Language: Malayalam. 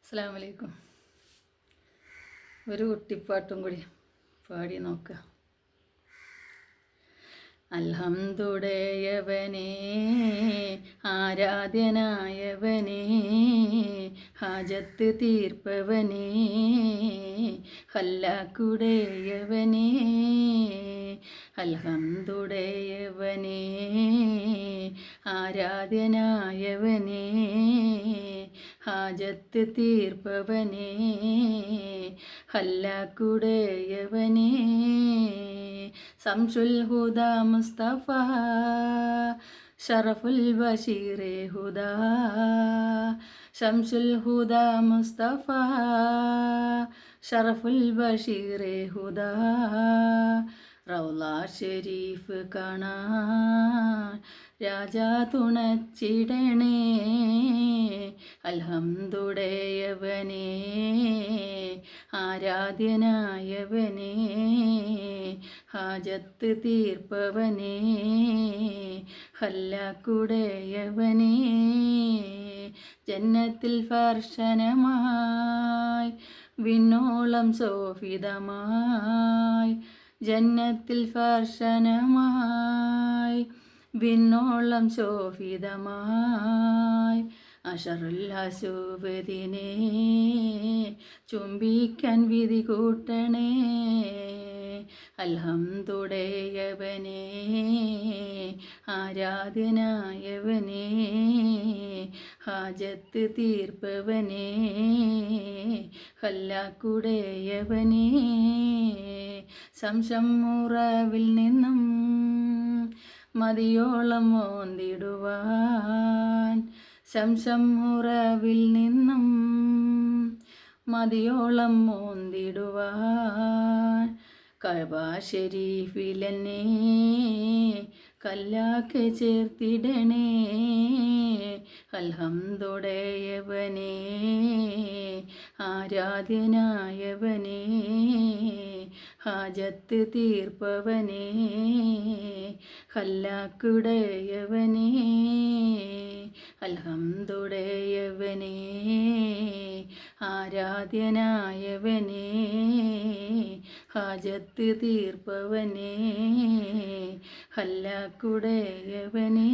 അസ്സലാമു അലൈക്കും. ഒരു കുട്ടിപ്പാട്ടും കൂടി പാടി നോക്കുക. അൽഹംദുടയവനേ, ആരാധ്യനായവനേ, ഹാജത്ത് തീർപ്പവനേ, ഹല്ലാക്കുടയവനേ. അൽഹംദുടയവനേ, ആരാധ്യനായവനേ, ഹാജത്ത് തീർപ്പവനേ, ഹല്ലാക്കുടയവനേ. സംസുൽ ഹുദ മുസ്തഫ, ഷറഫുൽ ബഷീറെ ഹുദ. ശംസുൽ ഹുദ മുസ്തഫ, ഷറഫുൽ ബഷീറെ ഹുദ. റൗള ഷരീഫ് കാണാൻ രാജാ തുണച്ചിടണേ. അൽഹംദുടയവനേ, ആരാധ്യനായവനേ, ഹാജത്ത് തീർപ്പവനേ, ഹല്ലാക്കുടയവനേ. ജന്നത്തിൽ ഫർശനമായി വിണ്ണോളം ശോഭിതമായി, ജന്നത്തിൽ ഫർശനമായി വിണ്ണോളം ശോഭിതമായി. അഷറുൽ അസൂബദിനെ ചുംബിക്കാൻ വിധി കൂട്ടണേ. അൽഹംദുടയവനേ, ആരാധ്യനായവനേ, ഹാജത്ത് തീർപ്പവനേ, ഹല്ലാക്കുടയവനേ. സംസം ഉറവിൽ നിന്നും മതിയോളം മോന്തിടുവാൻ, സംസം ഉറവിൽ നിന്നും മതിയോളം മോന്തിടുവാൻ. കഅബ ശരീഫിലെന്നെ കല്ലാക്ക് ചേർത്തിടണേ. അൽഹംദുടയവനേ, ആരാധ്യനായവനേ, ഹാജത്ത് തീർപ്പവനേ, ഹല്ലാക്കുടയവനേ. അൽഹംദുടയവനേ, ആരാധ്യനായവനേ, ഹാജത്ത് തീർപ്പവനേ, ഹല്ലാക്കുടയവനേ.